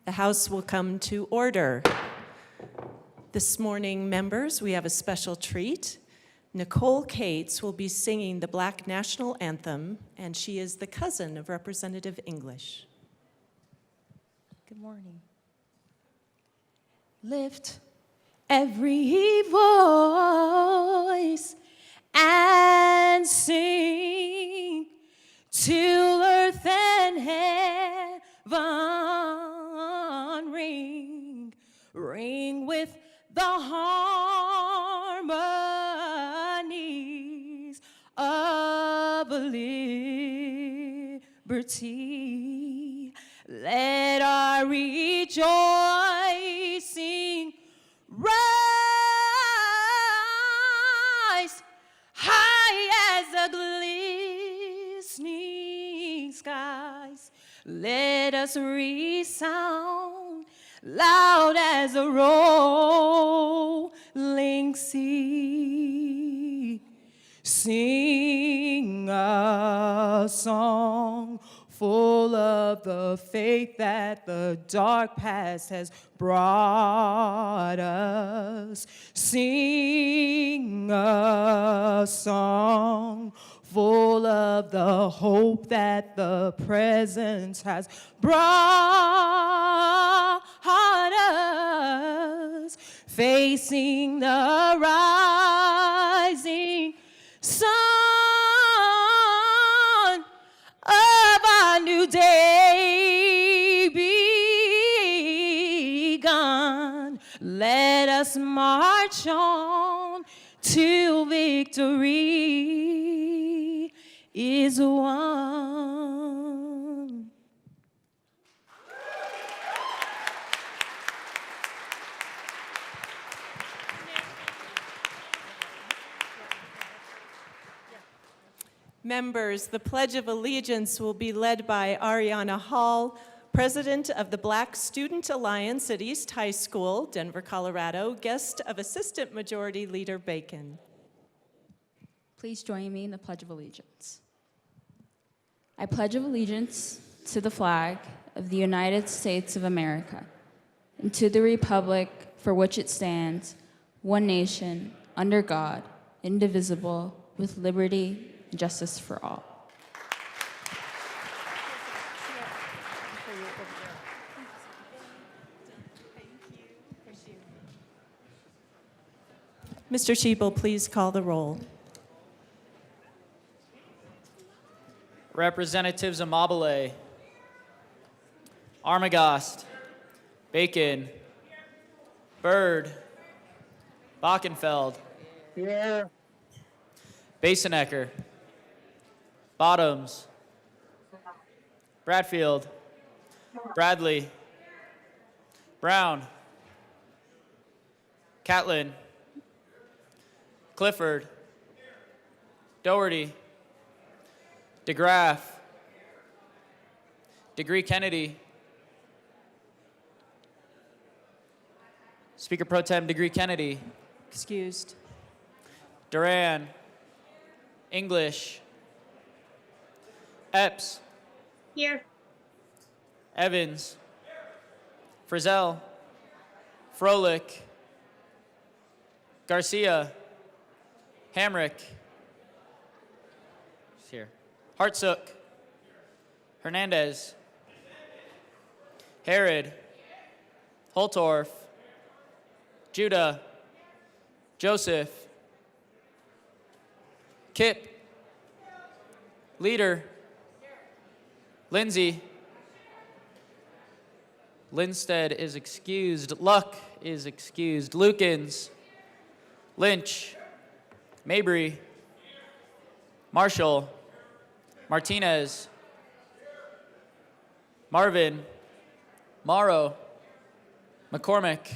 The House will come to order. This morning, members, we have a special treat. Nicole Cates will be singing the Black National Anthem, and she is the cousin of Representative English. Good morning. Lift every voice and sing till earth and heaven ring, ring with the harmonies of liberty. Let our rejoicing rise high as the glistening skies. Let us resound loud as a rolling sea. Sing a song full of the faith that the dark past has brought us. Sing a song full of the hope that the present has brought us, facing the rising sun of our new day begun. Let us march on till victory is won. Members, the Pledge of Allegiance will be led by Ariana Hall, President of the Black Student Alliance at East High School, Denver, Colorado, guest of Assistant Majority Leader Bacon. Please join me in the Pledge of Allegiance. I pledge allegiance to the flag of the United States of America and to the republic for which it stands, one nation, under God, indivisible, with liberty and justice for all. Mr. Schiebel, please call the roll. Representatives Amabile, Armagost, Bacon, Byrd, Bockenfeld, Here. Basenecker, Bottoms, Bradfield, Bradley, Brown, Catlin, Clifford, Doherty, DeGraff, Degree Kennedy, Speaker Pro Tem Degree Kennedy, Excused. Duran, English, Epps, Here. Evans, Frizzell, Froelich, Garcia, Hamrick, he's here, Hartsook, Hernandez, Herod, Holtorf, Judah, Joseph, Kip, Leader, Lindsay, Linstead is excused, Luck is excused, Lukens, Lynch, Mabry, Marshall, Martinez, Marvin, Morrow, McCormick,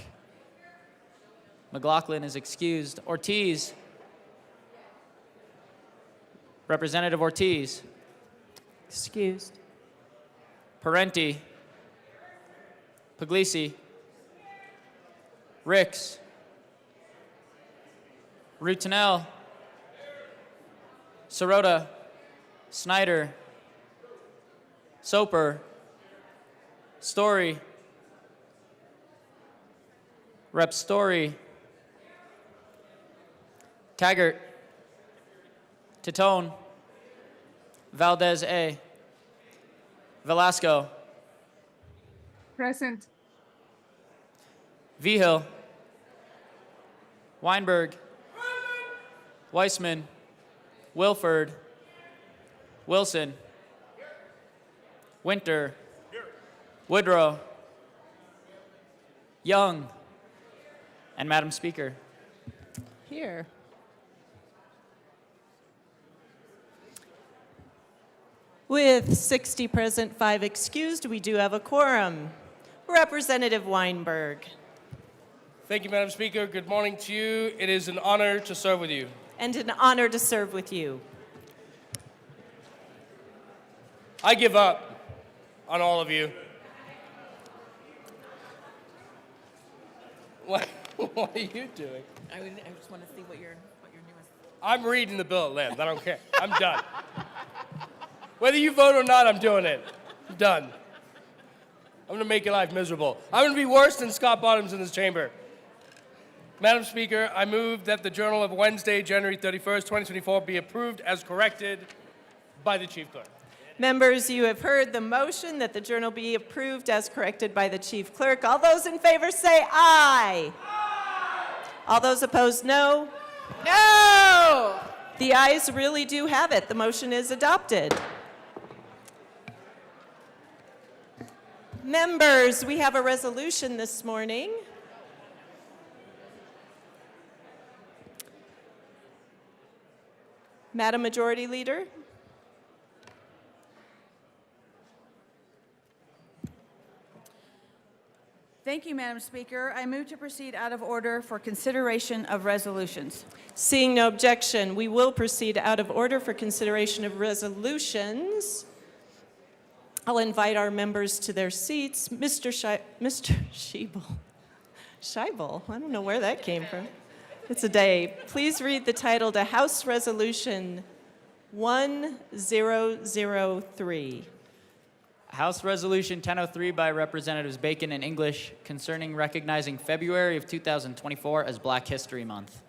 McLaughlin is excused, Ortiz, Representative Ortiz, Excused. Parenti, Puglisi, Ricks, Rutanel, Sirota, Snyder, Soper, Story, Rep Story, Taggart, Titone, Valdez A, Velasco, Present. Vigil, Weinberg, Weissman, Wilford, Wilson, Winter, Woodrow, Young, and Madam Speaker. Here. With 60 present, 5 excused, we do have a quorum. Representative Weinberg. Thank you, Madam Speaker. Good morning to you. It is an honor to serve with you. And an honor to serve with you. I give up on all of you. What are you doing? I just want to see what your newest. I'm reading the bill at length. I don't care. I'm done. Whether you vote or not, I'm doing it. I'm done. I'm gonna make your life miserable. I'm gonna be worse than Scott Bottoms in this chamber. Madam Speaker, I move that the Journal of Wednesday, January 31st, 2024 be approved as corrected by the Chief Clerk. Members, you have heard the motion that the journal be approved as corrected by the Chief Clerk. All those in favor say aye. Aye. All those opposed, no. No! The ayes really do have it. The motion is adopted. Members, we have a resolution this morning. Madam Majority Leader. Thank you, Madam Speaker. I move to proceed out of order for consideration of resolutions. Seeing no objection, we will proceed out of order for consideration of resolutions. I'll invite our members to their seats. Mr. Scheibel. Scheibel? I don't know where that came from. It's a day. Please read the title to House Resolution 1003. House Resolution 1003 by Representatives Bacon and English concerning recognizing February of 2024 as Black History Month.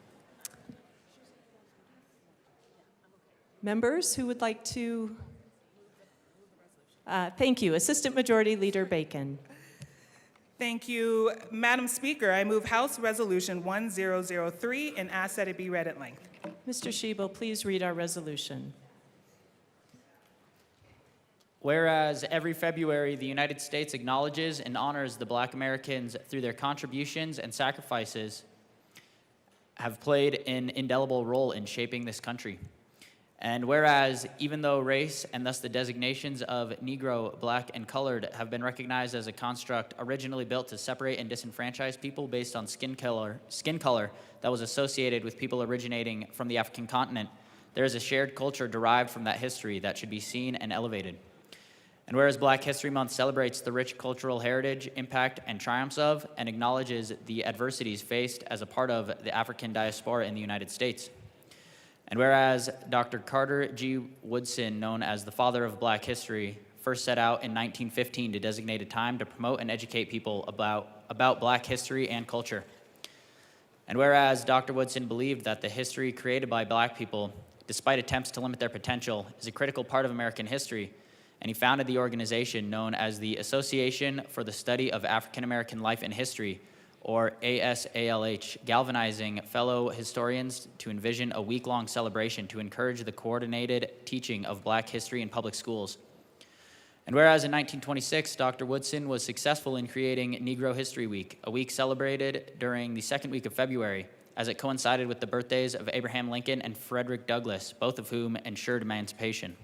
Members who would like to? Thank you. Assistant Majority Leader Bacon. Thank you, Madam Speaker. I move House Resolution 1003 and ask that it be read at length. Mr. Scheibel, please read our resolution. Whereas every February, the United States acknowledges and honors the Black Americans through their contributions and sacrifices have played an indelible role in shaping this country. And whereas even though race and thus the designations of Negro, Black, and colored have been recognized as a construct originally built to separate and disenfranchise people based on skin color that was associated with people originating from the African continent, there is a shared culture derived from that history that should be seen and elevated. And whereas Black History Month celebrates the rich cultural heritage, impact, and triumphs of, and acknowledges the adversities faced as a part of the African diaspora in the United States. And whereas Dr. Carter G. Woodson, known as the father of Black history, first set out in 1915 to designate a time to promote and educate people about Black history and culture. And whereas Dr. Woodson believed that the history created by Black people, despite attempts to limit their potential, is a critical part of American history, and he founded the organization known as the Association for the Study of African American Life and History, or ASALH, galvanizing fellow historians to envision a week-long celebration to encourage the coordinated teaching of Black history in public schools. And whereas in 1926, Dr. Woodson was successful in creating Negro History Week, a week celebrated during the second week of February, as it coincided with the birthdays of Abraham Lincoln and Frederick Douglass, both of whom ensured emancipation.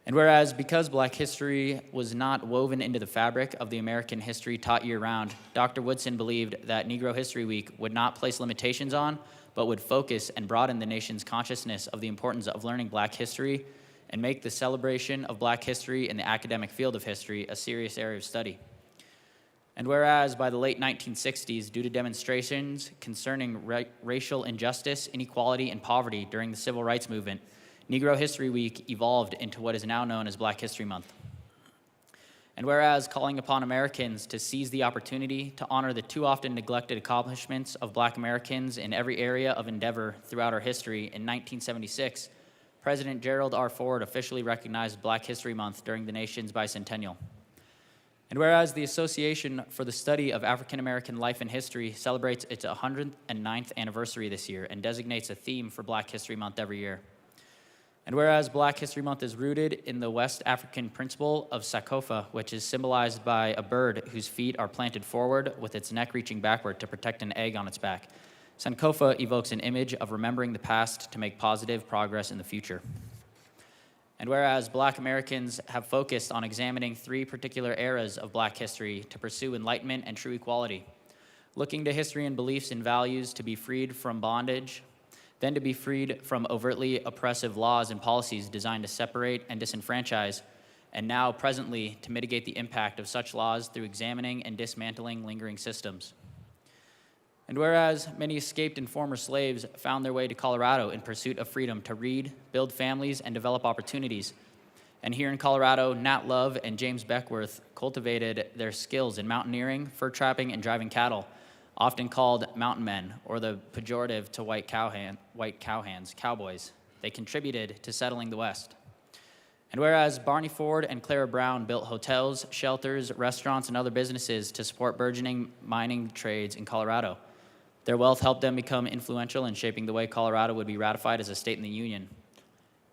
And whereas because Black history was not woven into the fabric of the American history taught year-round, Dr. Woodson believed that Negro History Week would not place limitations on, but would focus and broaden the nation's consciousness of the importance of learning Black history and make the celebration of Black history in the academic field of history a serious area of study. And whereas by the late 1960s, due to demonstrations concerning racial injustice, inequality, and poverty during the Civil Rights Movement, Negro History Week evolved into what is now known as Black History Month. And whereas calling upon Americans to seize the opportunity to honor the too often neglected accomplishments of Black Americans in every area of endeavor throughout our history, in 1976, President Gerald R. Ford officially recognized Black History Month during the nation's bicentennial. And whereas the Association for the Study of African American Life and History celebrates its 109th anniversary this year and designates a theme for Black History Month every year. And whereas Black History Month is rooted in the West African principle of Sankofa, which is symbolized by a bird whose feet are planted forward with its neck reaching backward to protect an egg on its back. Sankofa evokes an image of remembering the past to make positive progress in the future. And whereas Black Americans have focused on examining three particular eras of Black history to pursue enlightenment and true equality, looking to history and beliefs and values to be freed from bondage, then to be freed from overtly oppressive laws and policies designed to separate and disenfranchise, and now presently to mitigate the impact of such laws through examining and dismantling lingering systems. And whereas many escaped and former slaves found their way to Colorado in pursuit of freedom to read, build families, and develop opportunities, And here in Colorado, Nat Love and James Beckworth cultivated their skills in mountaineering, fur trapping, and driving cattle, often called mountain men, or the pejorative to white cowhands, cowboys. They contributed to settling the West. And whereas Barney Ford and Clara Brown built hotels, shelters, restaurants, and other businesses to support burgeoning mining trades in Colorado, their wealth helped them become influential in shaping the way Colorado would be ratified as a state in the Union.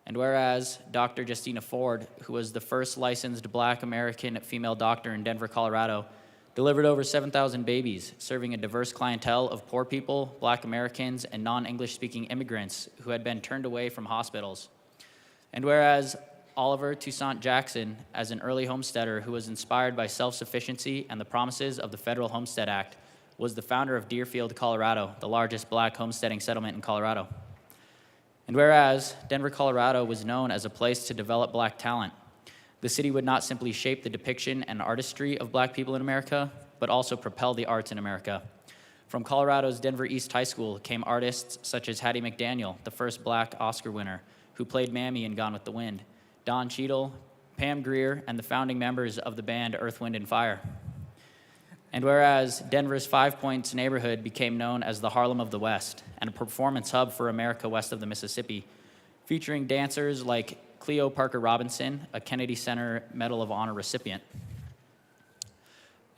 And whereas Dr. Justina Ford, who was the first licensed Black American female doctor in Denver, Colorado, delivered over 7,000 babies, serving a diverse clientele of poor people, Black Americans, and non-English speaking immigrants who had been turned away from hospitals. And whereas Oliver Toussaint Jackson, as an early homesteader who was inspired by self-sufficiency and the promises of the Federal Homestead Act, was the founder of Deerfield, Colorado, the largest Black homesteading settlement in Colorado. And whereas Denver, Colorado was known as a place to develop Black talent, the city would not simply shape the depiction and artistry of Black people in America, but also propel the arts in America. From Colorado's Denver East High School came artists such as Hattie McDaniel, the first Black Oscar winner, who played Mammy in Gone with the Wind, Don Cheadle, Pam Grier, and the founding members of the band Earth, Wind, and Fire. And whereas Denver's Five Points neighborhood became known as the Harlem of the West and a performance hub for America west of the Mississippi, featuring dancers like Cleo Parker Robinson, a Kennedy Center Medal of Honor recipient.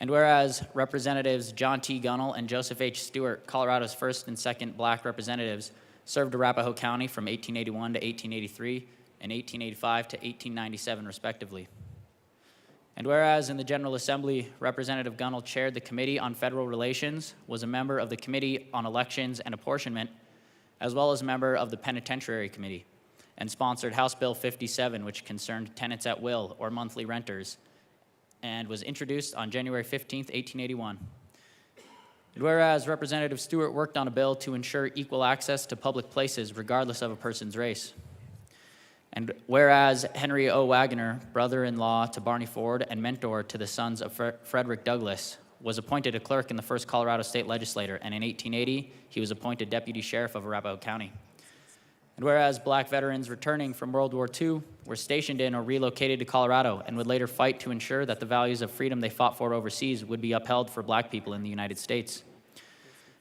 And whereas Representatives John T. Gunnell and Joseph H. Stewart, Colorado's first and second Black representatives, served Arapahoe County from 1881 to 1883 and 1885 to 1897, respectively. And whereas in the General Assembly, Representative Gunnell chaired the Committee on Federal Relations, was a member of the Committee on Elections and Apportionment, as well as a member of the Penitentiary Committee, and sponsored House Bill 57, which concerned tenants at will or monthly renters, and was introduced on January 15, 1881. And whereas Representative Stewart worked on a bill to ensure equal access to public places regardless of a person's race. And whereas Henry O. Wagner, brother-in-law to Barney Ford and mentor to the sons of Frederick Douglass, was appointed a clerk in the first Colorado State Legislature, and in 1880, he was appointed Deputy Sheriff of Arapahoe County. And whereas Black veterans returning from World War II were stationed in or relocated to Colorado and would later fight to ensure that the values of freedom they fought for overseas would be upheld for Black people in the United States.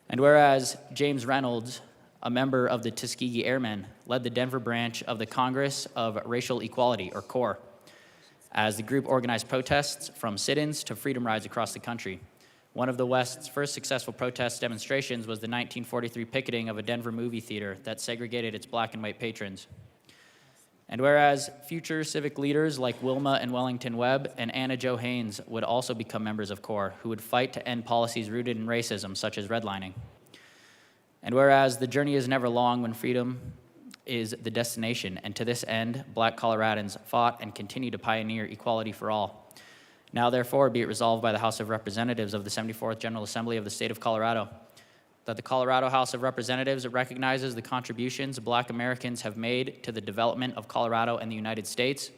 And whereas James Reynolds, a member of the Tuskegee Airmen, led the Denver branch of the Congress of Racial Equality, or CORE, as the group organized protests from sit-ins to freedom rides across the country. One of the West's first successful protest demonstrations was the 1943 picketing of a Denver movie theater that segregated its Black and white patrons. And whereas future civic leaders like Wilma and Wellington Webb and Anna Jo Haynes would also become members of CORE, who would fight to end policies rooted in racism, such as redlining. And whereas the journey is never long when freedom is the destination, and to this end, Black Coloradans fought and continue to pioneer equality for all. Now, therefore, be it resolved by the House of Representatives of the 74th General Assembly of the State of Colorado that the Colorado House of Representatives recognizes the contributions Black Americans have made to the development of Colorado and the United States,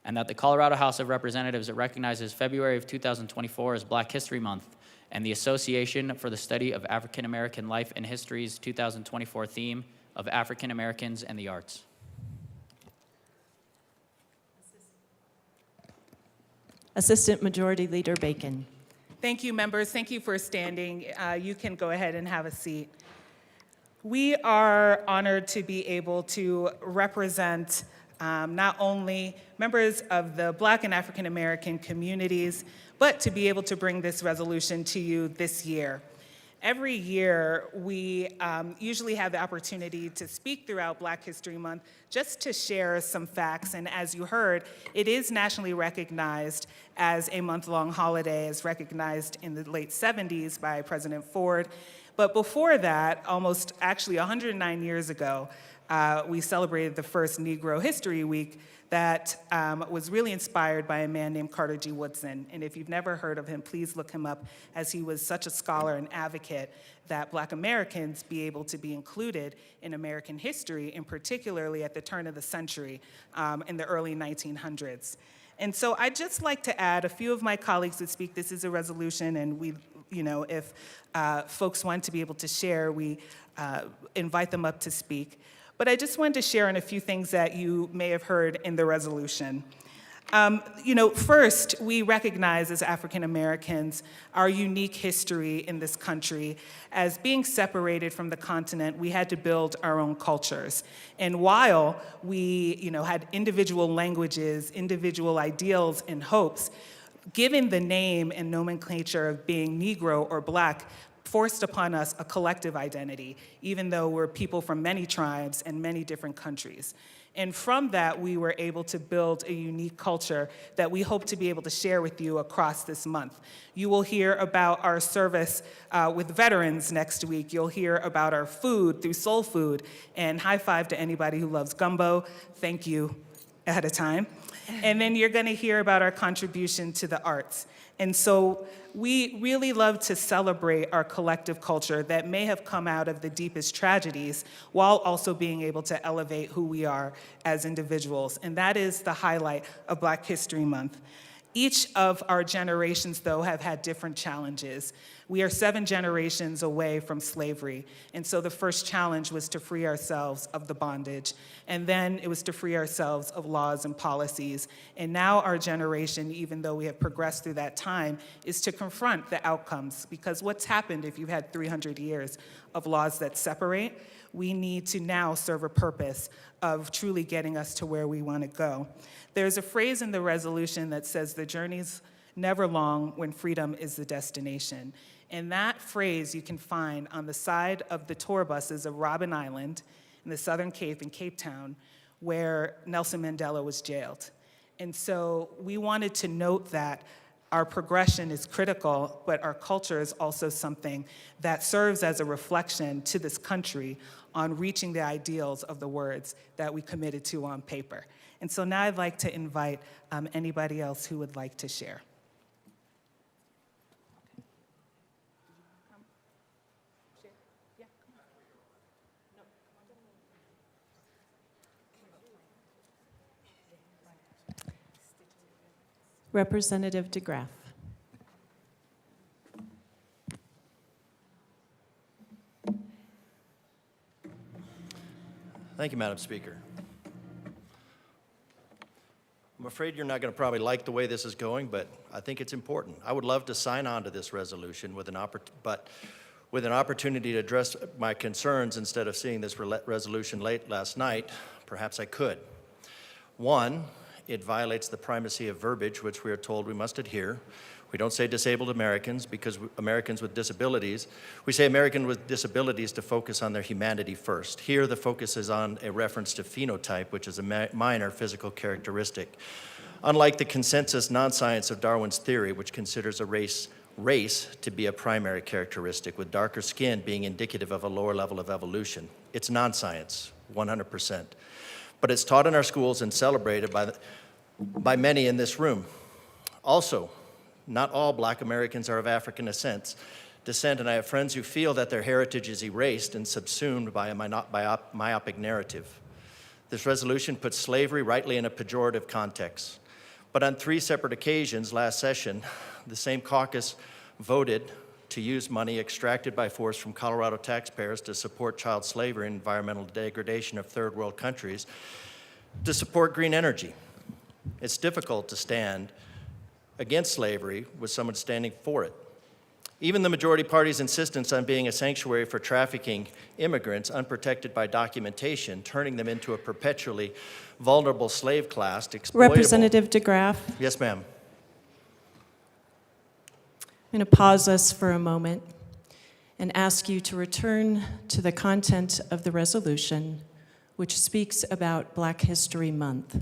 and that the Colorado House of Representatives recognizes February of 2024 as Black History Month, and the Association for the Study of African American Life and History's 2024 theme of African Americans and the Arts. Assistant Majority Leader Bacon. Thank you, members. Thank you for standing. You can go ahead and have a seat. We are honored to be able to represent not only members of the Black and African American communities, but to be able to bring this resolution to you this year. Every year, we usually have the opportunity to speak throughout Black History Month just to share some facts. And as you heard, it is nationally recognized as a month-long holiday, as recognized in the late 70s by President Ford. But before that, almost actually 109 years ago, we celebrated the first Negro History Week that was really inspired by a man named Carter G. Woodson. And if you've never heard of him, please look him up, as he was such a scholar and advocate that Black Americans be able to be included in American history, and particularly at the turn of the century in the early 1900s. And so I'd just like to add, a few of my colleagues would speak. This is a resolution, and we, if folks want to be able to share, we invite them up to speak. But I just wanted to share on a few things that you may have heard in the resolution. First, we recognize as African Americans our unique history in this country. As being separated from the continent, we had to build our own cultures. And while we, had individual languages, individual ideals and hopes, given the name and nomenclature of being Negro or Black forced upon us a collective identity, even though we're people from many tribes and many different countries. And from that, we were able to build a unique culture that we hope to be able to share with you across this month. You will hear about our service with veterans next week. You'll hear about our food through Soul Food. And high five to anybody who loves gumbo. Thank you ahead of time. And then you're going to hear about our contribution to the arts. And so we really love to celebrate our collective culture that may have come out of the deepest tragedies while also being able to elevate who we are as individuals. And that is the highlight of Black History Month. Each of our generations, though, have had different challenges. We are 7 generations away from slavery. And so the first challenge was to free ourselves of the bondage. And then it was to free ourselves of laws and policies. And now our generation, even though we have progressed through that time, is to confront the outcomes. Because what's happened if you've had 300 years of laws that separate? We need to now serve a purpose of truly getting us to where we want to go. There's a phrase in the resolution that says the journey's never long when freedom is the destination. And that phrase you can find on the side of the tour buses of Robben Island in the Southern Cape in Cape Town, where Nelson Mandela was jailed. And so we wanted to note that our progression is critical, but our culture is also something that serves as a reflection to this country on reaching the ideals of the words that we committed to on paper. And so now I'd like to invite anybody else who would like to share. Representative DeGraff. Thank you, Madam Speaker. I'm afraid you're not going to probably like the way this is going, but I think it's important. I would love to sign on to this resolution with an opportunity to address my concerns instead of seeing this resolution late last night. Perhaps I could. One, it violates the primacy of verbiage, which we are told we must adhere. We don't say disabled Americans because Americans with disabilities. We say Americans with disabilities to focus on their humanity first. Here, the focus is on a reference to phenotype, which is a minor physical characteristic. Unlike the consensus non-science of Darwin's theory, which considers a race to be a primary characteristic, with darker skin being indicative of a lower level of evolution. It's non-science, 100%. But it's taught in our schools and celebrated by many in this room. Also, not all Black Americans are of African descent, and I have friends who feel that their heritage is erased and subsumed by a myopic narrative. This resolution puts slavery rightly in a pejorative context. But on 3 separate occasions last session, the same caucus voted to use money extracted by force from Colorado taxpayers to support child slavery and environmental degradation of third world countries to support green energy. It's difficult to stand against slavery with someone standing for it. Even the majority party's insistence on being a sanctuary for trafficking immigrants unprotected by documentation, turning them into a perpetually vulnerable slave class, exploitable. Representative DeGraff. Yes, ma'am. I'm going to pause us for a moment and ask you to return to the content of the resolution, which speaks about Black History Month.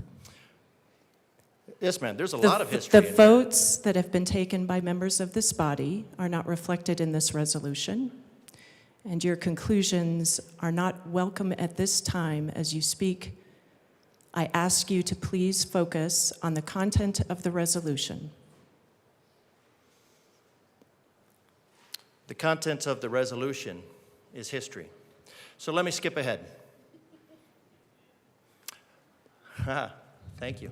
Yes, ma'am. There's a lot of history The in here. votes that have been taken by members of this body are not reflected in this resolution, and your conclusions are not welcome at this time as you speak. I ask you to please focus on the content of the resolution. The content of the resolution is history. So let me skip ahead. Thank you.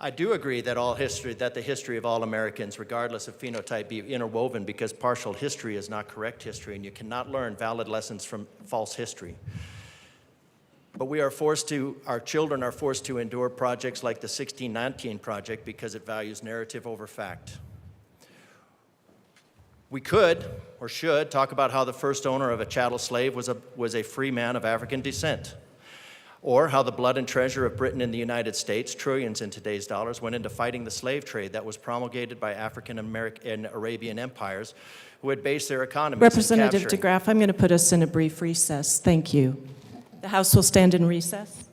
I do agree that the history of all Americans, regardless of phenotype, be interwoven, because partial history is not correct history, and you cannot learn valid lessons from false history. But our children are forced to endure projects like the 1619 project because it values narrative over fact. We could, or should, talk about how the first owner of a chattel slave was a free man of African descent, or how the blood and treasure of Britain and the United States, trillions in today's dollars, went into fighting the slave trade that was promulgated by African American and Arabian empires who had based their economies Representative in capturing. DeGraff, I'm going to put us in a brief recess. Thank you. The House will stand in recess.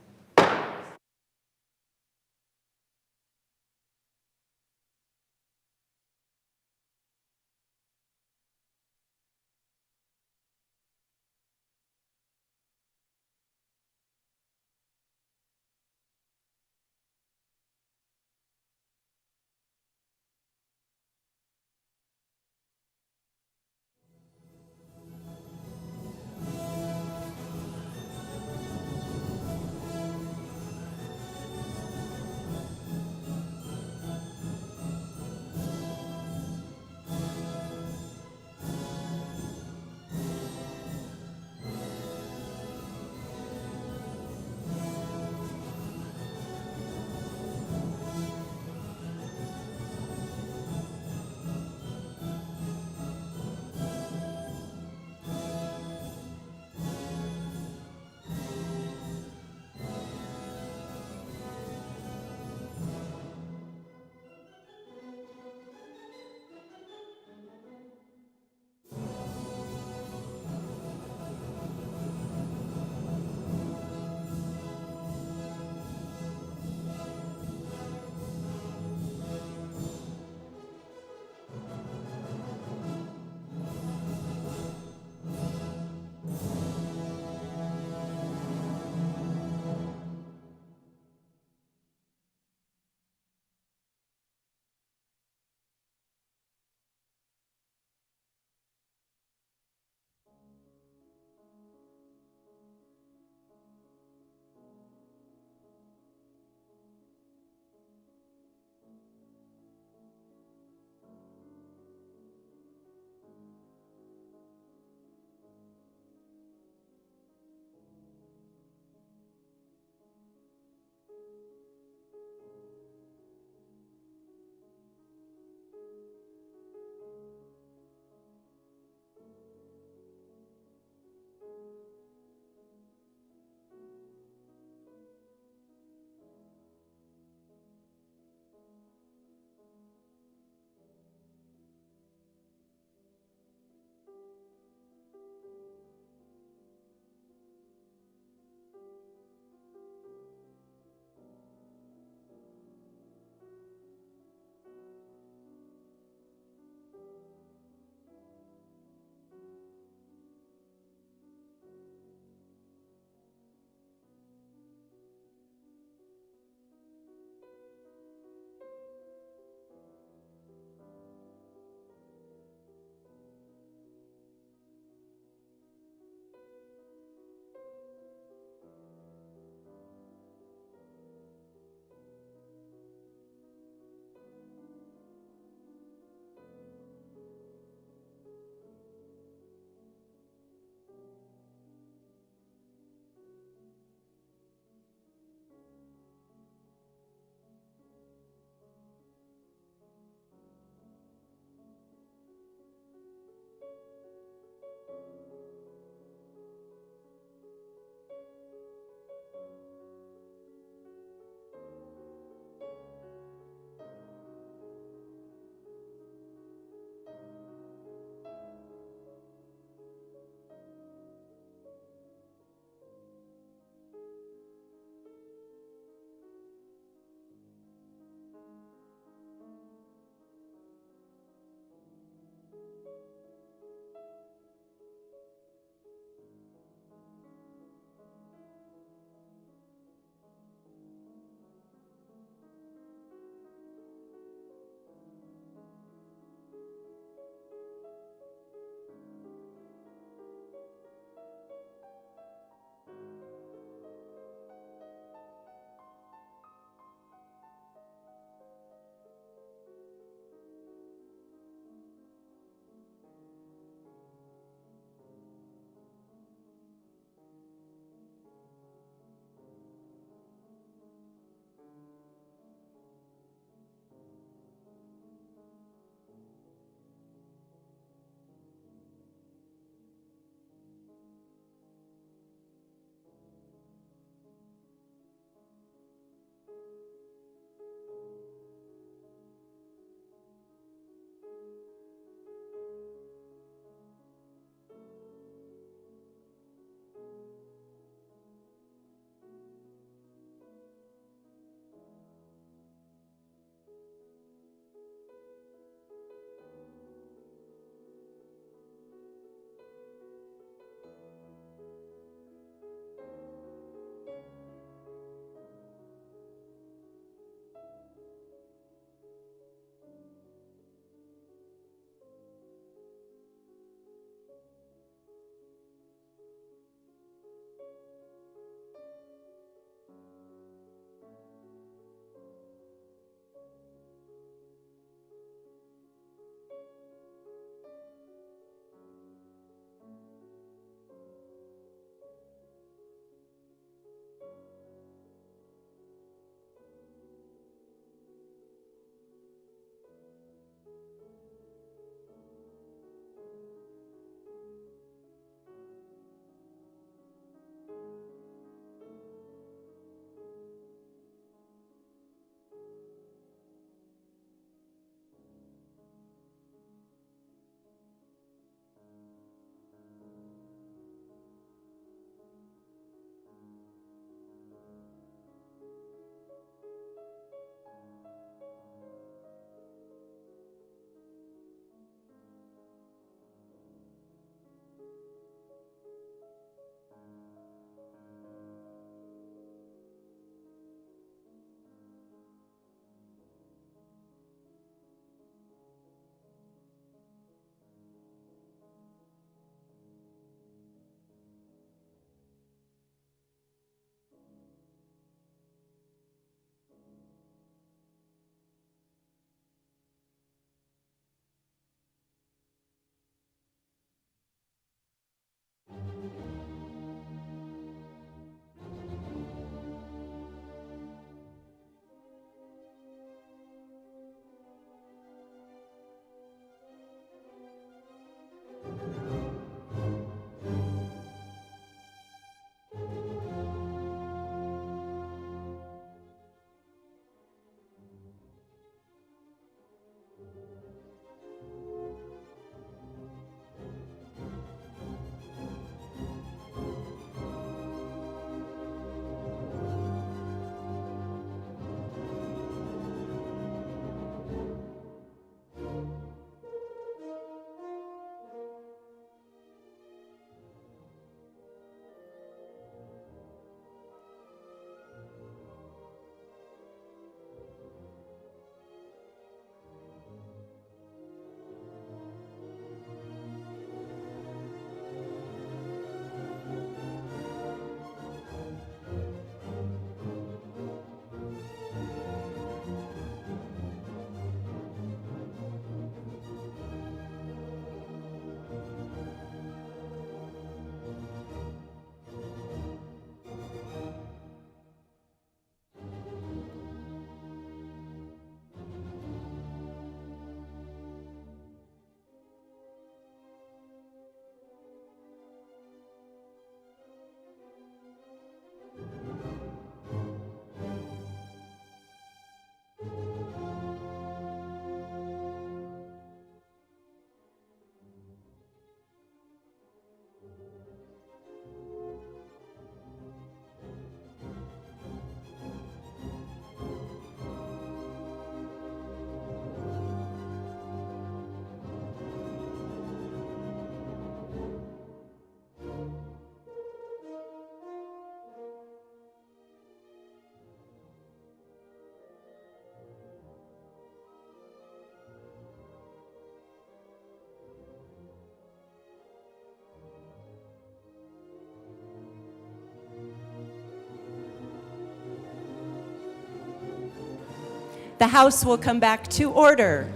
The House will come back to order.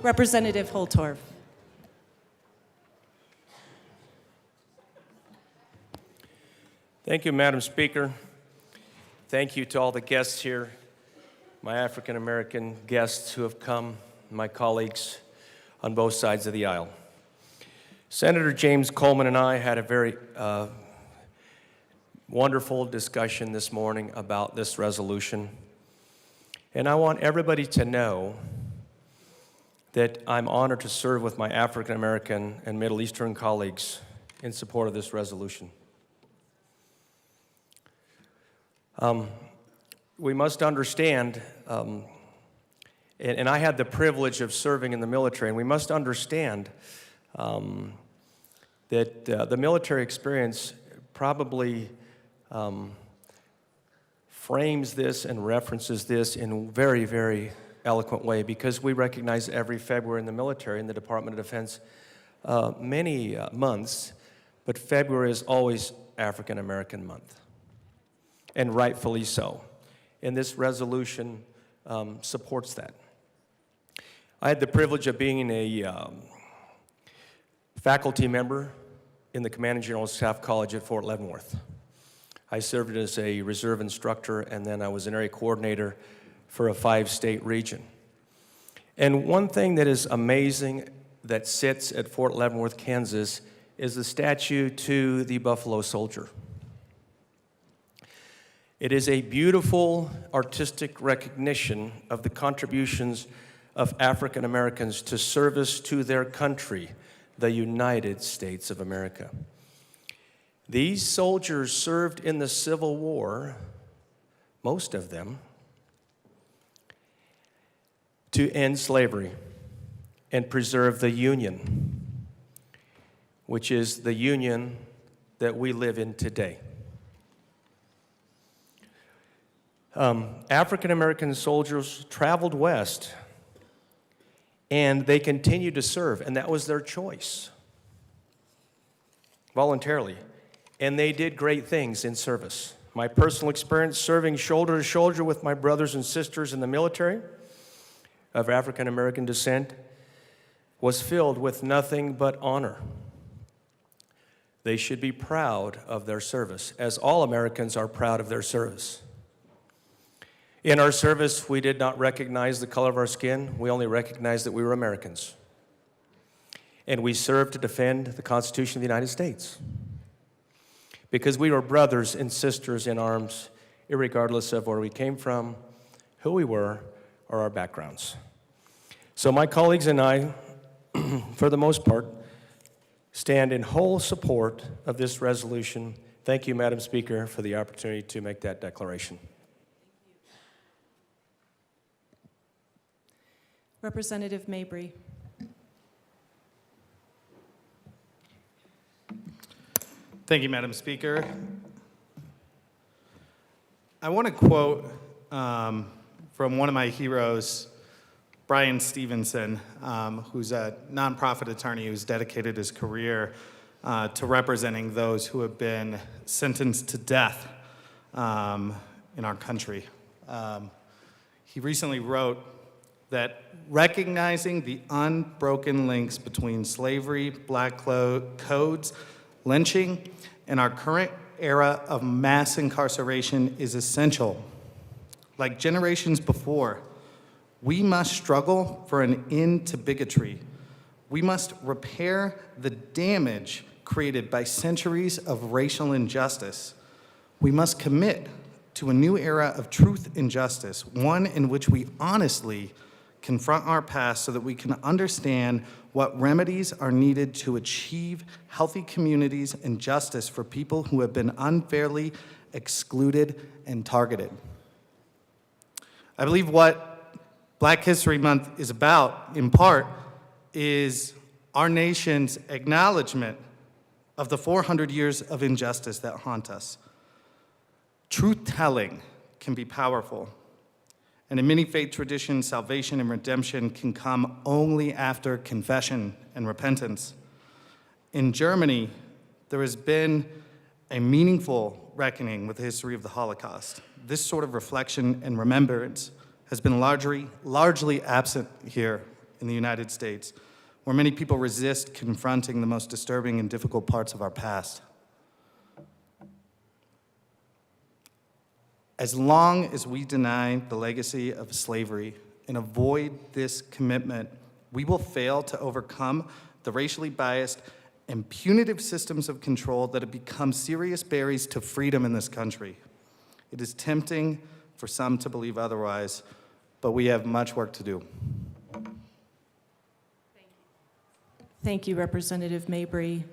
Representative Holtorf. Thank you, Madam Speaker. Thank you to all the guests here, my African American guests who have come, my colleagues on both sides of the aisle. Senator James Coleman and I had a very wonderful discussion this morning about this resolution. And I want everybody to know that I'm honored to serve with my African American and Middle Eastern colleagues in support of this resolution. We must understand, and I had the privilege of serving in the military, and we must understand that the military experience probably frames this and references this in a very, very eloquent way, because we recognize every February in the military, in the Department of Defense, many months, but February is always African American month, and rightfully so. And this resolution supports that. I had the privilege of being a faculty member in the Commanding General Staff College at Fort Leavenworth. I served as a reserve instructor, and then I was an area coordinator for a 5-state region. And one thing that is amazing that sits at Fort Leavenworth, Kansas, is the statue to the Buffalo Soldier. It is a beautiful artistic recognition of the contributions of African Americans to service to their country, the United States of America. These soldiers served in the Civil War, most of them, to end slavery and preserve the Union, which is the Union that we live in today. African American soldiers traveled west, and they continued to serve, and that was their choice, voluntarily. And they did great things in service. My personal experience serving shoulder to shoulder with my brothers and sisters in the military of African American descent was filled with nothing but honor. They should be proud of their service, as all Americans are proud of their service. In our service, we did not recognize the color of our skin. We only recognized that we were Americans. And we served to defend the Constitution of the United States, because we were brothers and sisters in arms, irregardless of where we came from, who we were, or our backgrounds. So my colleagues and I, for the most part, stand in whole support of this resolution. Thank you, Madam Speaker, for the opportunity to make that declaration. Representative Mabry. Thank you, Madam Speaker. I want to quote from one of my heroes, Brian Stevenson, who's a nonprofit attorney who's dedicated his career to representing those who have been sentenced to death in our country. He recently wrote that recognizing the unbroken links between slavery, black codes, lynching, and our current era of mass incarceration is essential. Like generations before, we must struggle for an end to bigotry. We must repair the damage created by centuries of racial injustice. We must commit to a new era of truth and justice, one in which we honestly confront our past so that we can understand what remedies are needed to achieve healthy communities and justice for people who have been unfairly excluded and targeted. I believe what Black History Month is about, in part, is our nation's acknowledgement of the 400 years of injustice that haunt us. Truth-telling can be powerful. And in many faith traditions, salvation and redemption can come only after confession and repentance. In Germany, there has been a meaningful reckoning with the history of the Holocaust. This sort of reflection and remembrance has been largely absent here in the United States, where many people resist confronting the most disturbing and difficult parts of our past. As long as we deny the legacy of slavery and avoid this commitment, we will fail to overcome the racially biased and punitive systems of control that have become serious barriers to freedom in this country. It is tempting for some to believe otherwise, but we have much work to do. Thank you, Representative Mabry.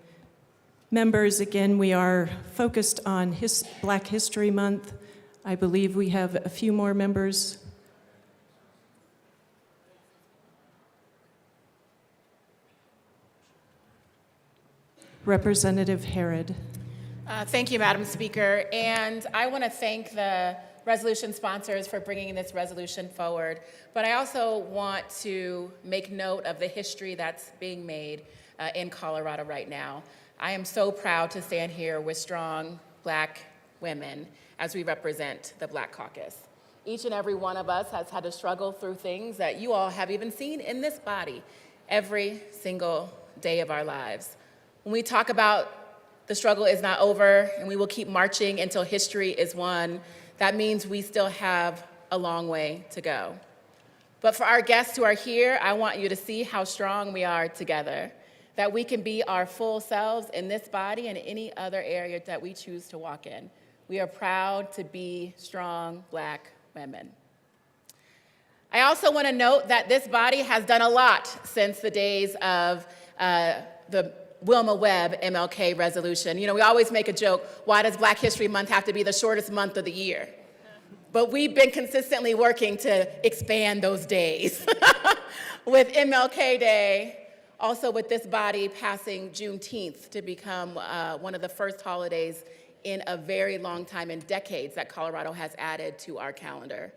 Members, again, we are focused on Black History Month. I believe we have a few more members. Representative Herod. Thank you, Madam Speaker. And I want to thank the resolution sponsors for bringing this resolution forward. But I also want to make note of the history that's being made in Colorado right now. I am so proud to stand here with strong Black women as we represent the Black caucus. Each and every one of us has had to struggle through things that you all have even seen in this body every single day of our lives. When we talk about the struggle is not over and we will keep marching until history is won, that means we still have a long way to go. But for our guests who are here, I want you to see how strong we are together, that we can be our full selves in this body and any other area that we choose to walk in. We are proud to be strong Black women. I also want to note that this body has done a lot since the days of the Wilma Webb MLK resolution. You know, we always make a joke, why does Black History Month have to be the shortest month of the year? But we've been consistently working to expand those days. With MLK Day, also with this body passing Juneteenth to become one of the first holidays in a very long time, in decades, that Colorado has added to our calendar.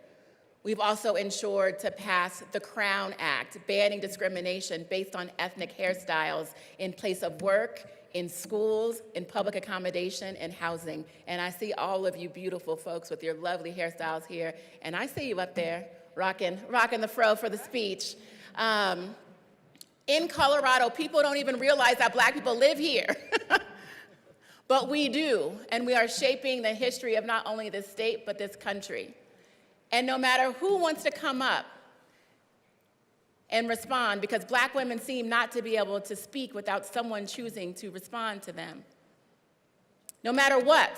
We've also ensured to pass the Crown Act, banning discrimination based on ethnic hairstyles in place of work, in schools, in public accommodation, and housing. And I see all of you beautiful folks with your lovely hairstyles here, and I see you up there rocking the fro for the speech. In Colorado, people don't even realize that Black people live here. But we do, and we are shaping the history of not only this state, but this country. And no matter who wants to come up and respond, because Black women seem not to be able to speak without someone choosing to respond to them. No matter what,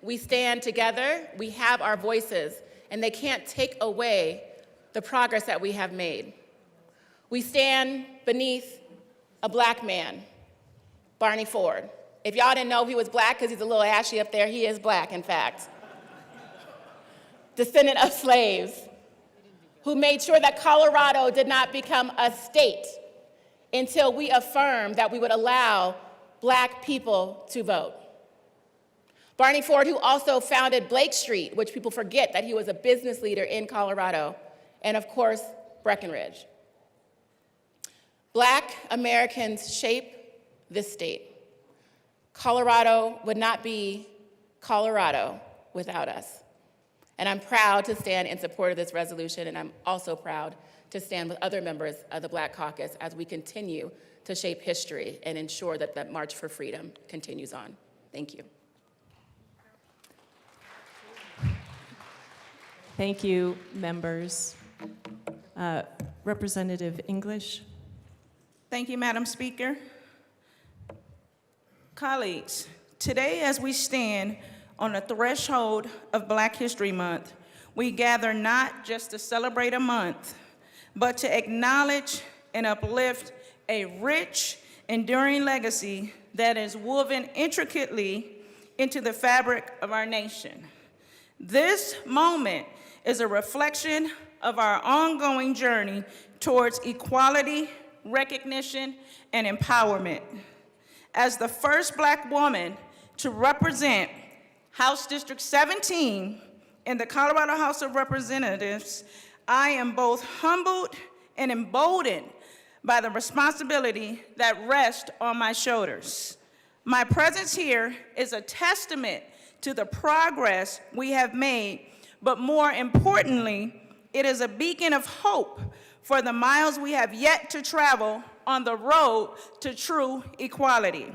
we stand together, we have our voices, and they can't take away the progress that we have made. We stand beneath a Black man, Barney Ford. If y'all didn't know he was Black because he's a little ashy up there, he is Black, in fact. Descendant of slaves, who made sure that Colorado did not become a state until we affirmed that we would allow Black people to vote. Barney Ford, who also founded Blake Street, which people forget that he was a business leader in Colorado, and of course, Breckenridge. Black Americans shape this state. Colorado would not be Colorado without us. And I'm proud to stand in support of this resolution, and I'm also proud to stand with other members of the Black Caucus as we continue to shape history and ensure that the March for Freedom continues on. Thank you. Thank you, members. Representative English. Thank you, Madam Speaker. Colleagues, today as we stand on the threshold of Black History Month, we gather not just to celebrate a month, but to acknowledge and uplift a rich, enduring legacy that is woven intricately into the fabric of our nation. This moment is a reflection of our ongoing journey towards equality, recognition, and empowerment. As the first Black woman to represent House District 17 in the Colorado House of Representatives, I am both humbled and emboldened by the responsibility that rests on my shoulders. My presence here is a testament to the progress we have made, but more importantly, It is a beacon of hope for the miles we have yet to travel on the road to true equality.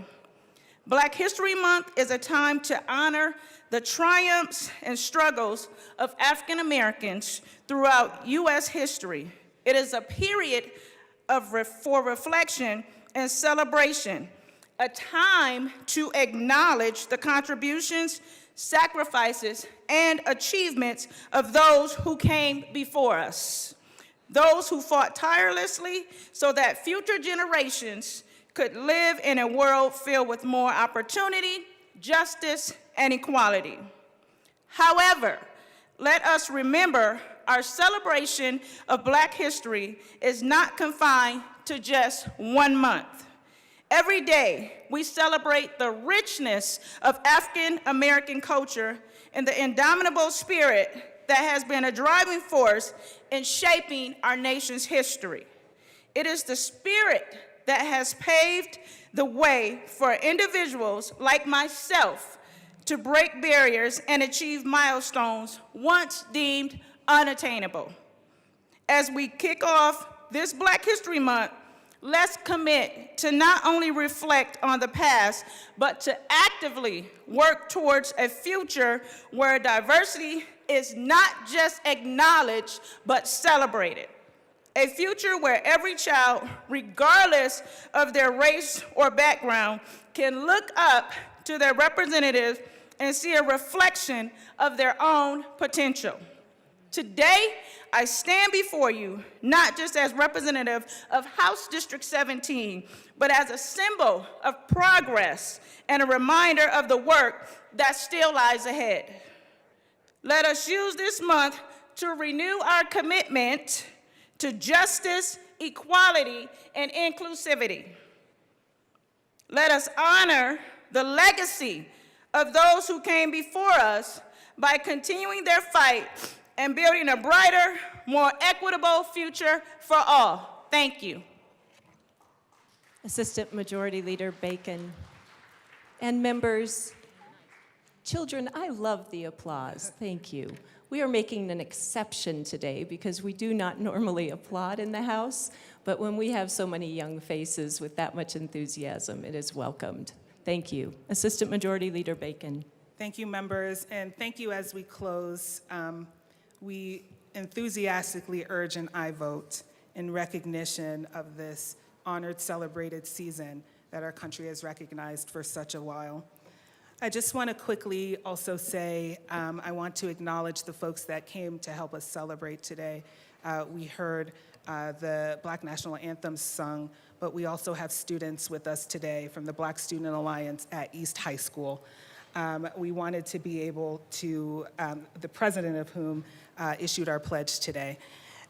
Black History Month is a time to honor the triumphs and struggles of African Americans throughout U.S. history. It is a period for reflection and celebration, a time to acknowledge the contributions, sacrifices, and achievements of those who came before us, those who fought tirelessly so that future generations could live in a world filled with more opportunity, justice, and equality. However, let us remember our celebration of Black history is not confined to just 1 month. Every day, we celebrate the richness of African American culture and the indomitable spirit that has been a driving force in shaping our nation's history. It is the spirit that has paved the way for individuals like myself to break barriers and achieve milestones once deemed unattainable. As we kick off this Black History Month, let's commit to not only reflect on the past, but to actively work towards a future where diversity is not just acknowledged, but celebrated. A future where every child, regardless of their race or background, can look up to their representatives and see a reflection of their own potential. Today, I stand before you not just as representative of House District 17, but as a symbol of progress and a reminder of the work that still lies ahead. Let us use this month to renew our commitment to justice, equality, and inclusivity. Let us honor the legacy of those who came before us by continuing their fight and building a brighter, more equitable future for all. Thank you. Assistant Majority Leader Bacon. And members, children, I love the applause. Thank you. We are making an exception today because we do not normally applaud in the House, but when we have so many young faces with that much enthusiasm, it is welcomed. Thank you. Assistant Majority Leader Bacon. Thank you, members, and thank you as we close. We enthusiastically urge an aye vote in recognition of this honored, celebrated season that our country has recognized for such a while. I just want to quickly also say I want to acknowledge the folks that came to help us celebrate today. We heard the Black National Anthem sung, but we also have students with us today from the Black Student Alliance at East High School. We wanted to be able to, the president of whom issued our pledge today.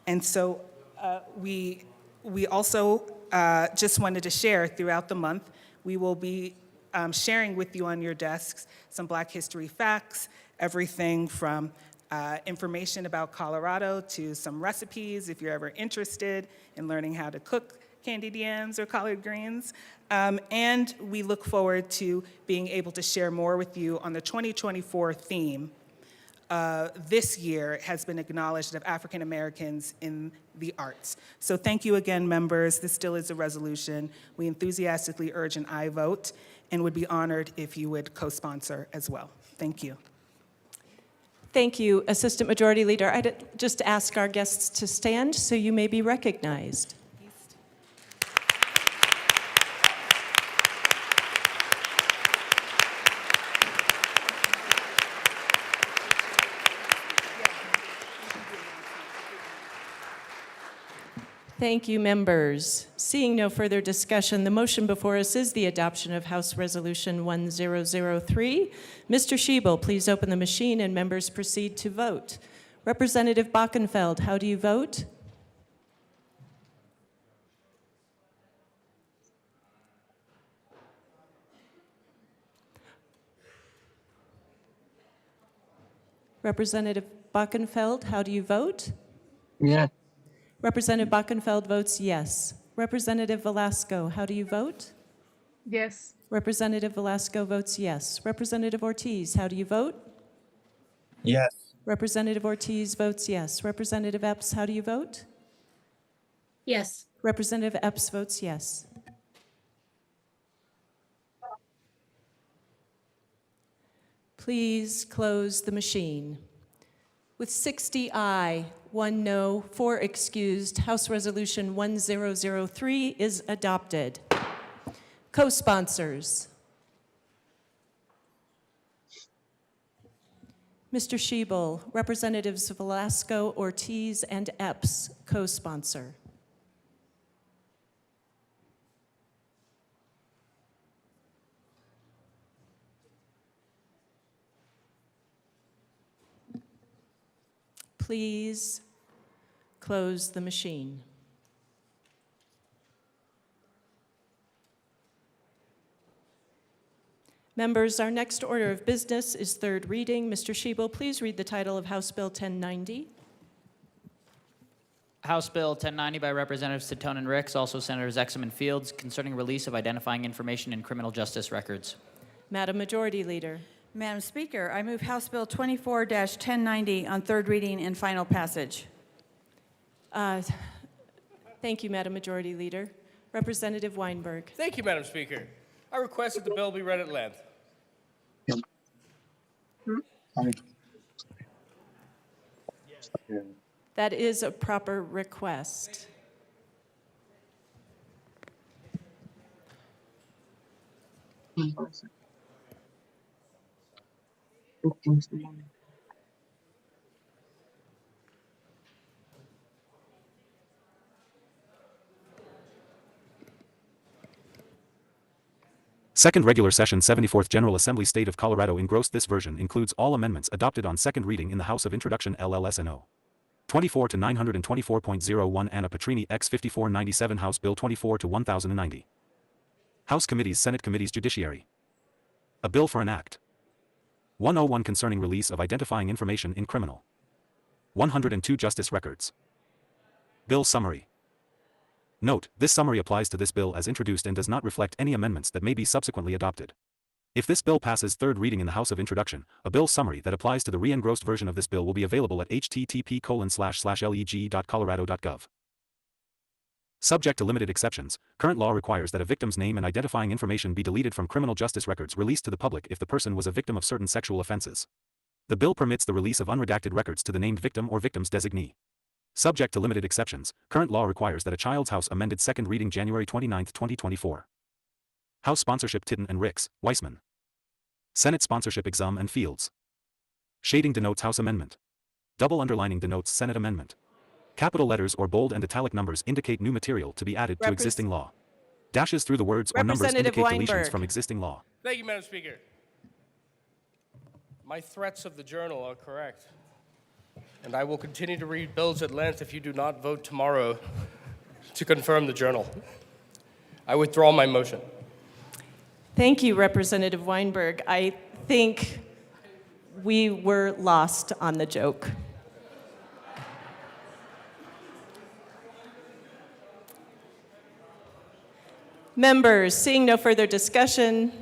And so we also just wanted to share throughout the month, we will be sharing with you on your desks some Black history facts, everything from information about Colorado to some recipes if you're ever interested in learning how to cook candied yams or collard greens. And we look forward to being able to share more with you on the 2024 theme. This year has been acknowledged of African Americans in the arts. So thank you again, members. This still is a resolution. We enthusiastically urge an aye vote and would be honored if you would co-sponsor as well. Thank you. Thank you, Assistant Majority Leader. I'd just ask our guests to stand so you may be recognized. Thank you, members. Seeing no further discussion, the motion before us is the adoption of House Resolution 1003. Mr. Schiebel, please open the machine and members proceed to vote. Representative Bockenfeld, how do you vote? Representative Bockenfeld, how do you vote? Yes. Representative Bockenfeld votes yes. Representative Velasco, how do you vote? Yes. Representative Velasco votes yes. Representative Ortiz, how do you vote? Yes. Representative Ortiz votes yes. Representative Epps, how do you vote? Yes. Representative Epps votes yes. Please close the machine. With 60 aye, 1 no, 4 excused, House Resolution 1003 is adopted. Co-sponsors. Mr. Schiebel, Representatives Velasco, Ortiz, and Epps, co-sponsor. Please close the machine. Members, our next order of business is third reading. Mr. Schiebel, please read the title of House Bill 1090. House Bill 1090 by Representatives Citone and Ricks, also Senators Exum and Fields, concerning release of identifying information in criminal justice records. Madam Majority Leader. Madam Speaker, I move House Bill 24-1090 on third reading and final passage. Thank you, Madam Majority Leader. Representative Weinberg. Thank you, Madam Speaker. I request that the bill be read at length. That is a proper request. Second Regular Session 74th General Assembly State of Colorado engrossed. This version includes all amendments adopted on second reading in the House of Introduction LLSNO. 24 to 924.01 Anna Petrini X 5497 House Bill 24 to 1090. House Committees Senate Committees Judiciary. A Bill for an Act. 101 concerning release of identifying information in criminal. 102 Justice Records. Bill Summary. Note, this summary applies to this bill as introduced and does not reflect any amendments that may be subsequently adopted. If this bill passes third reading in the House of Introduction, a bill summary that applies to the re-engrossed version of this bill will be available at http://leg.colorado.gov. Subject to limited exceptions, current law requires that a victim's name and identifying information be deleted from criminal justice records released to the public if the person was a victim of certain sexual offenses. The bill permits the release of unredacted records to the named victim or victim's designee. Subject to limited exceptions, current law requires that a Child's House amended second reading January 29, 2024. House sponsorship Titten and Ricks, Weissman. Senate sponsorship Exum and Fields. Shading denotes House amendment. Double underlining denotes Senate amendment. Capital letters or bold and italic numbers indicate new material to be added to existing law. Dashes through the words or numbers indicate deletions from existing law. Thank you, Madam Speaker. My threats of the journal are correct. And I will continue to read bills at length if you do not vote tomorrow to confirm the journal. I withdraw my motion. Thank you, Representative Weinberg. I think we were lost on the joke. Members, seeing no further discussion,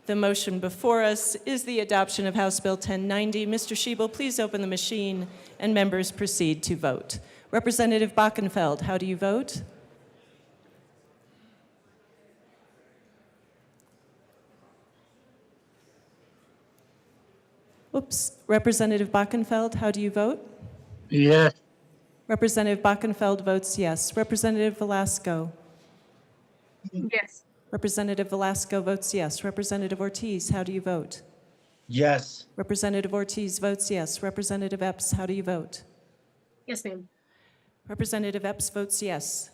the motion before us is the adoption of House Bill 1090. Mr. Schiebel, please open the machine and members proceed to vote. Representative Bachenfeld, how do you vote? Oops. Representative Bachenfeld, how do you vote? Yes. Representative Bachenfeld votes yes. Representative Velasco? Yes. Representative Velasco votes yes. Representative Ortiz, how do you vote? Yes. Representative Ortiz votes yes. Representative Epps, how do you vote? Yes, ma'am. Representative Epps votes yes.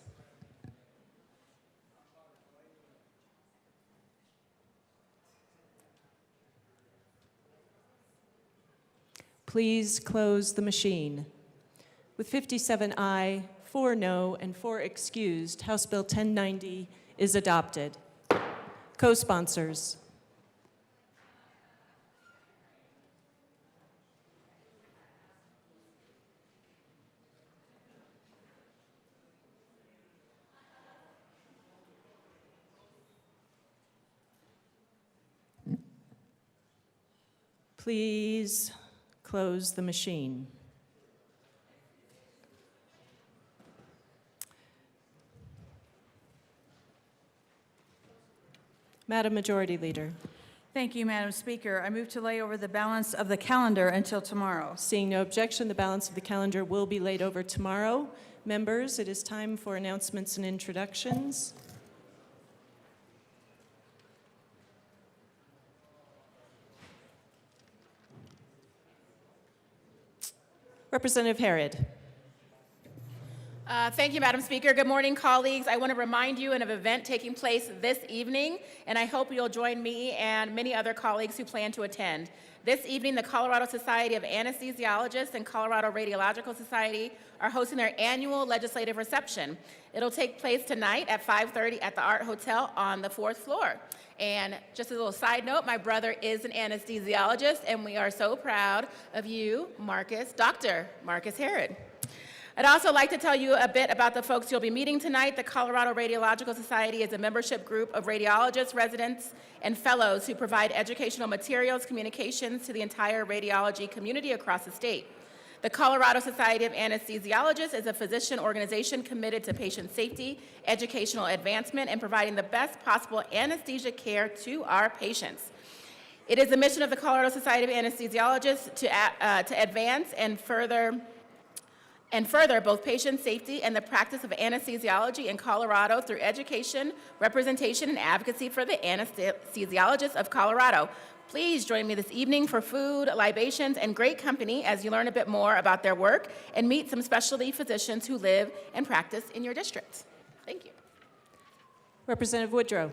Please close the machine. With 57 aye, 4 no, and 4 excused, House Bill 1090 is adopted. Co-sponsors. Please close the machine. Madam Majority Leader. Thank you, Madam Speaker. I move to lay over the balance of the calendar until tomorrow. Seeing no objection, the balance of the calendar will be laid over tomorrow. Members, it is time for announcements and introductions. Representative Harrod. Thank you, Madam Speaker. Good morning, colleagues. I want to remind you of an event taking place this evening, and I hope you'll join me and many other colleagues who plan to attend. This evening, the Colorado Society of Anesthesiologists and Colorado Radiological Society are hosting their annual legislative reception. It'll take place tonight at 5:30 at the Art Hotel on the 4th floor. And just as a little side note, my brother is an anesthesiologist, and we are so proud of you, Dr. Marcus Harrod. I'd also like to tell you a bit about the folks you'll be meeting tonight. The Colorado Radiological Society is a membership group of radiologists, residents, and fellows who provide educational materials, communications to the entire radiology community across the state. The Colorado Society of Anesthesiologists is a physician organization committed to patient safety, educational advancement, and providing the best possible anesthesia care to our patients. It is the mission of the Colorado Society of Anesthesiologists to advance and further both patient safety and the practice of anesthesiology in Colorado through education, representation, and advocacy for the anesthesiologists of Colorado. Please join me this evening for food, libations, and great company as you learn a bit more about their work and meet some specialty physicians who live and practice in your districts. Thank you. Representative Woodrow.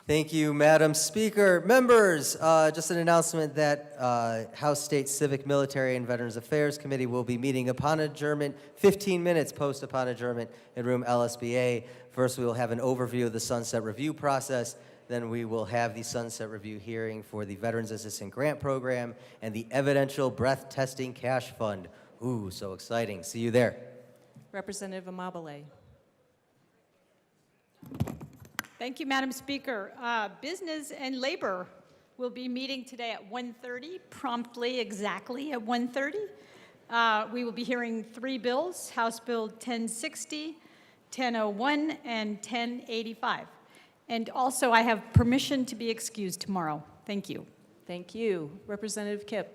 Thank you, Madam Speaker. Members, just an announcement that House State Civic, Military, and Veterans Affairs Committee will be meeting upon adjournment, 15 minutes post upon adjournment in room LSBA. First, we will have an overview of the Sunset Review process. Then we will have the Sunset Review hearing for the Veterans Assistance Grant Program and the Evidential Breath Testing Cash Fund. Ooh, so exciting. See you there. Representative Amabile. Thank you, Madam Speaker. Business and Labor will be meeting today at 1:30, promptly, exactly at 1:30. We will be hearing 3 bills, House Bill 1060, 1001, and 1085. And also, I have permission to be excused tomorrow. Thank you. Thank you. Representative Kipp.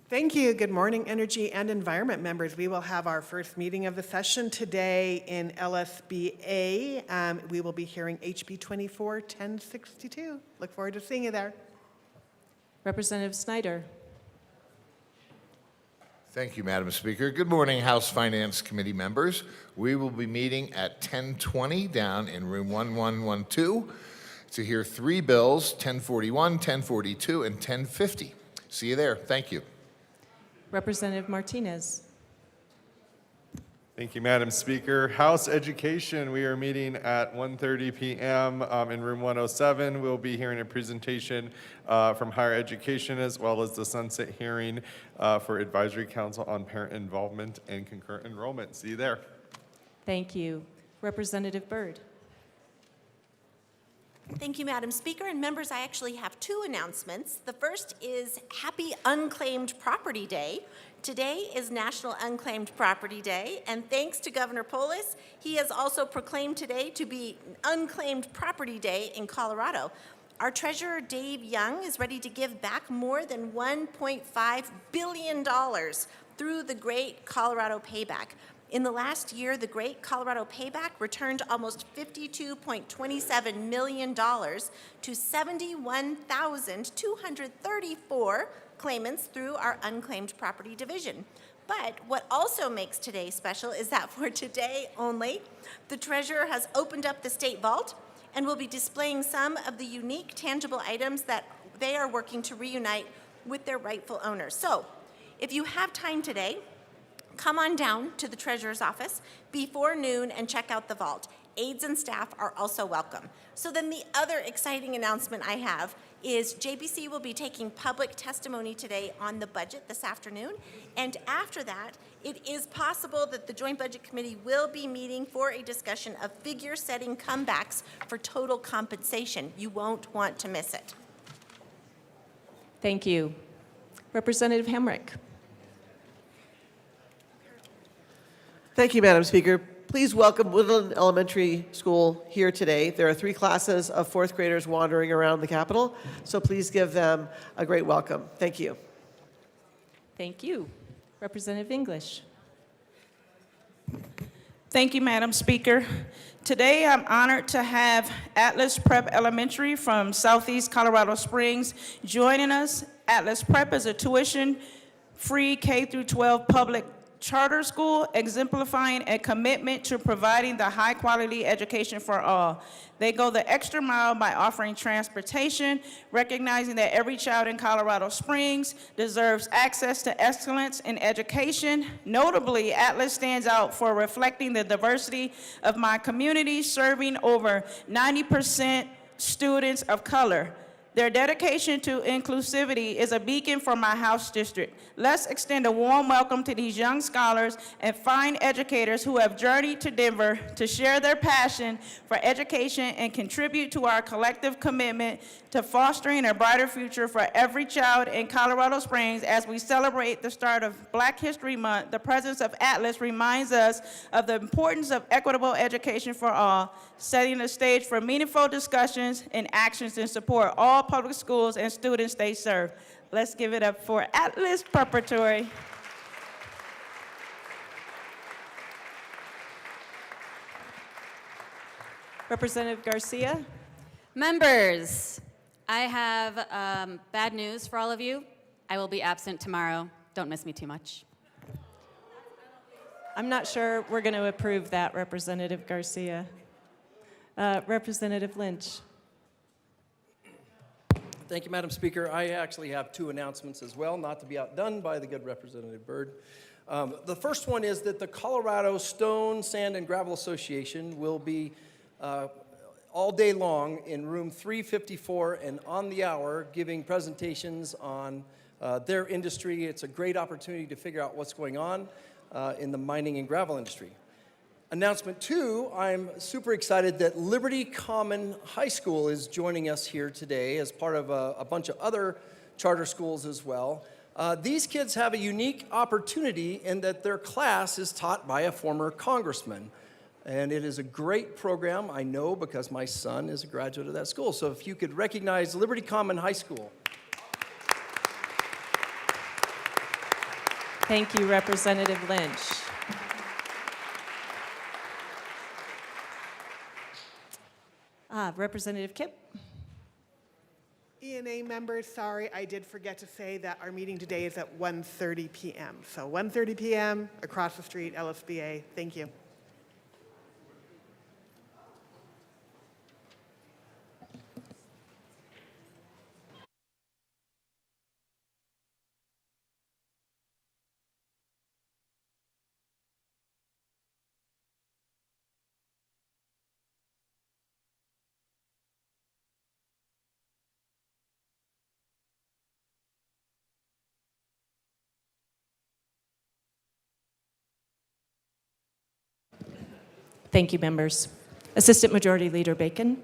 Thank you. Good morning, Energy and Environment members. We will have our first meeting of the session today in LSBA. We will be hearing HB 24-1062. Look forward to seeing you there. Representative Snyder. Thank you, Madam Speaker. Good morning, House Finance Committee members. We will be meeting at 10:20 down in room 1112 to hear 3 bills, 1041, 1042, and 1050. See you there. Thank you. Representative Martinez. Thank you, Madam Speaker. House Education, we are meeting at 1:30 p.m. In room 107. We'll be hearing a presentation from Higher Education as well as the sunset hearing for Advisory Council on Parent Involvement and Concurrent Enrollment. See you there. Thank you. Representative Byrd. Thank you, Madam Speaker. And members, I actually have 2 announcements. The first is Happy Unclaimed Property Day. Today is National Unclaimed Property Day, and thanks to Governor Polis, he has also proclaimed today to be Unclaimed Property Day in Colorado. Our Treasurer, Dave Young, is ready to give back more than $1.5 billion through the Great Colorado Payback. In the last year, the Great Colorado Payback returned almost $52.27 million to 71,234 claimants through our Unclaimed Property Division. But what also makes today special is that for today only, the Treasurer has opened up the State Vault and will be displaying some of the unique tangible items that they are working to reunite with their rightful owners. So, if you have time today, come on down to the Treasurer's office before noon and check out the vault. Aides and staff are also welcome. So then the other exciting announcement I have is JBC will be taking public testimony today on the budget this afternoon. And after that, it is possible that the Joint Budget Committee will be meeting for a discussion of figure-setting comebacks for total compensation. You won't want to miss it. Thank you. Representative Hamrick. Thank you, Madam Speaker. Please welcome Woodland Elementary School here today. There are 3 classes of 4th graders wandering around the Capitol, so please give them a great welcome. Thank you. Thank you. Representative English. Thank you, Madam Speaker. Today, I'm honored to have Atlas Prep Elementary from Southeast Colorado Springs joining us. Atlas Prep is a tuition-free K-12 public charter school exemplifying a commitment to providing the high-quality education for all. They go the extra mile by offering transportation, recognizing that every child in Colorado Springs deserves access to excellence in education. Notably, Atlas stands out for reflecting the diversity of my community, serving over 90% students of color. Their dedication to inclusivity is a beacon for my house district. Let's extend a warm welcome to these young scholars and fine educators who have journeyed to Denver to share their passion for education and contribute to our collective commitment to fostering a brighter future for every child in Colorado Springs. As we celebrate the start of Black History Month, the presence of Atlas reminds us of the importance of equitable education for all, setting the stage for meaningful discussions and actions in support all public schools and students they serve. Let's give it up for Atlas Preparatory. Representative Garcia. Members, I have bad news for all of you. I will be absent tomorrow. Don't miss me too much. I'm not sure we're going to approve that, Representative Garcia. Representative Lynch. Thank you, Madam Speaker. I actually have 2 announcements as well, not to be outdone by the good Representative Byrd. The first one is that the Colorado Stone, Sand, and Gravel Association will be all day long in room 354 and on the hour giving presentations on their industry. It's a great opportunity to figure out what's going on in the mining and gravel industry. Announcement 2, I'm super excited that Liberty Common High School is joining us here today as part of a bunch of other charter schools as well. These kids have a unique opportunity in that their class is taught by a former congressman. And it is a great program, I know, because my son is a graduate of that school. So if you could recognize Liberty Common High School. Thank you, Representative Lynch. Representative Kipp. ENA members, sorry, I did forget to say that our meeting today is at 1:30 p.m. So 1:30 p.m. across the street, LSBA. Thank you. Thank you, members. Assistant Majority Leader Bacon.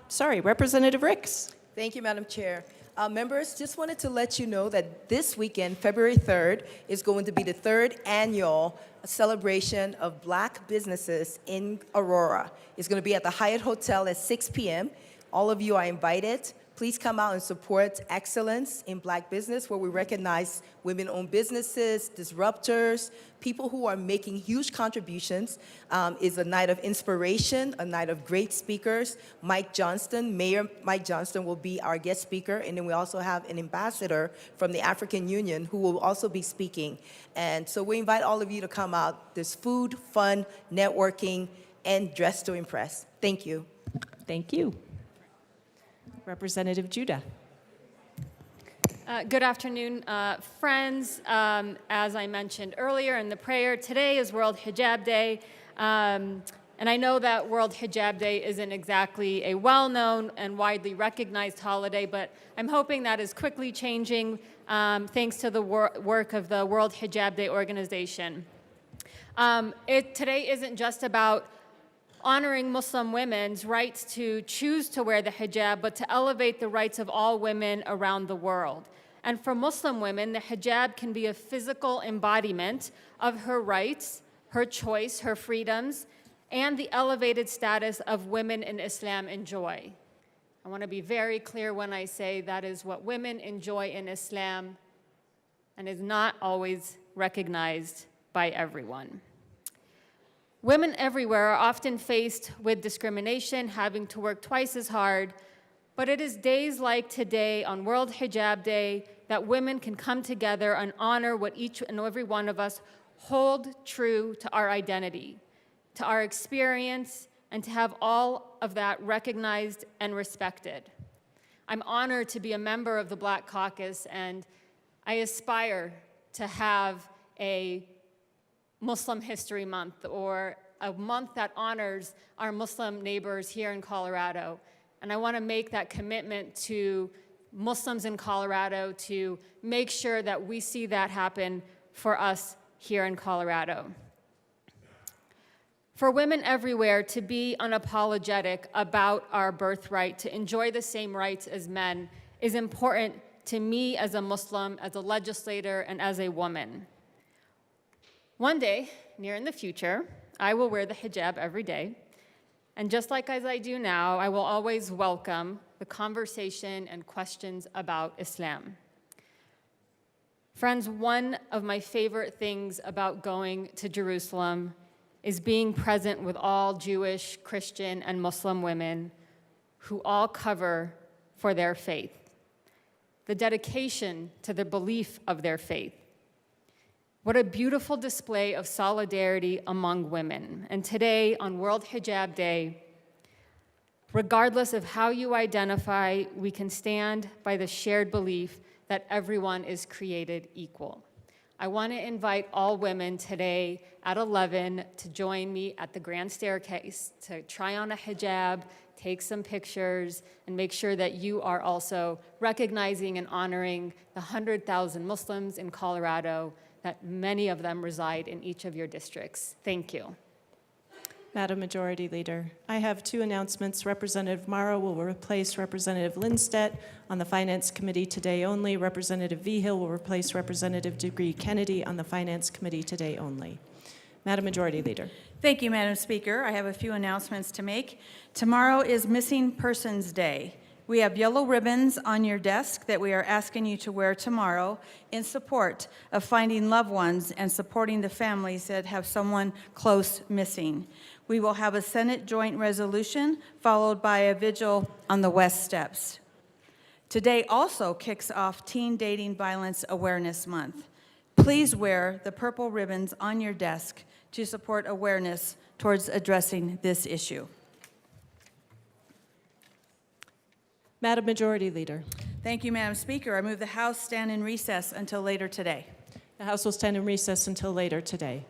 Sorry, Representative Ricks. Thank you, Madam Chair. Members, just wanted to let you know that this weekend, February 3rd, is going to be the 3rd annual celebration of Black businesses in Aurora. It's going to be at the Hyatt Hotel at 6 p.m. All of you are invited. Please come out and support excellence in Black business, where we recognize women-owned businesses, disruptors, people who are making huge contributions. It's a night of inspiration, a night of great speakers. Mike Johnston, Mayor Mike Johnston will be our guest speaker, and then we also have an ambassador from the African Union who will also be speaking. And so we invite all of you to come out. There's food, fun, networking, and dress to impress. Thank you. Thank you. Representative Judah. Good afternoon, friends. As I mentioned earlier in the prayer, today is World Hijab Day. And I know that World Hijab Day isn't exactly a well-known and widely recognized holiday, but I'm hoping that is quickly changing thanks to the work of the World Hijab Day organization. Today isn't just about honoring Muslim women's rights to choose to wear the hijab, but to elevate the rights of all women around the world. And for Muslim women, the hijab can be a physical embodiment of her rights, her choice, her freedoms, and the elevated status of women in Islam enjoy. I want to be very clear when I say that is what women enjoy in Islam and is not always recognized by everyone. Women everywhere are often faced with discrimination, having to work twice as hard, but it is days like today on World Hijab Day that women can come together and honor what each and every one of us hold true to our identity, to our experience, and to have all of that recognized and respected. I'm honored to be a member of the Black Caucus, and I aspire to have a Muslim History Month, or a month that honors our Muslim neighbors here in Colorado. And I want to make that commitment to Muslims in Colorado to make sure that we see that happen for us here in Colorado. For women everywhere to be unapologetic about our birthright, to enjoy the same rights as men, is important to me as a Muslim, as a legislator, and as a woman. One day, near in the future, I will wear the hijab every day. And just like as I do now, I will always welcome the conversation and questions about Islam. Friends, one of my favorite things about going to Jerusalem is being present with all Jewish, Christian, and Muslim women who all cover for their faith, the dedication to the belief of their faith. What a beautiful display of solidarity among women. And today, on World Hijab Day, regardless of how you identify, we can stand by the shared belief that everyone is created equal. I want to invite all women today at 11 to join me at the grand staircase to try on a hijab, take some pictures, and make sure that you are also recognizing and honoring the 100,000 Muslims in Colorado, that many of them reside in each of your districts. Thank you. Madam Majority Leader, I have two announcements. Representative Morrow will replace Representative Lindstedt on the Finance Committee today only. Representative Vigil will replace Representative Degree Kennedy on the Finance Committee today only. Madam Majority Leader. Thank you, Madam Speaker. I have a few announcements to make. Tomorrow is Missing Persons Day. We have yellow ribbons on your desk that we are asking you to wear tomorrow in support of finding loved ones and supporting the families that have someone close missing. We will have a Senate joint resolution followed by a vigil on the West Steps. Today also kicks off Teen Dating Violence Awareness Month. Please wear the purple ribbons on your desk to support awareness towards addressing this issue. Madam Majority Leader. Thank you, Madam Speaker. I move the House stand in recess until later today. The House will stand in recess until later today.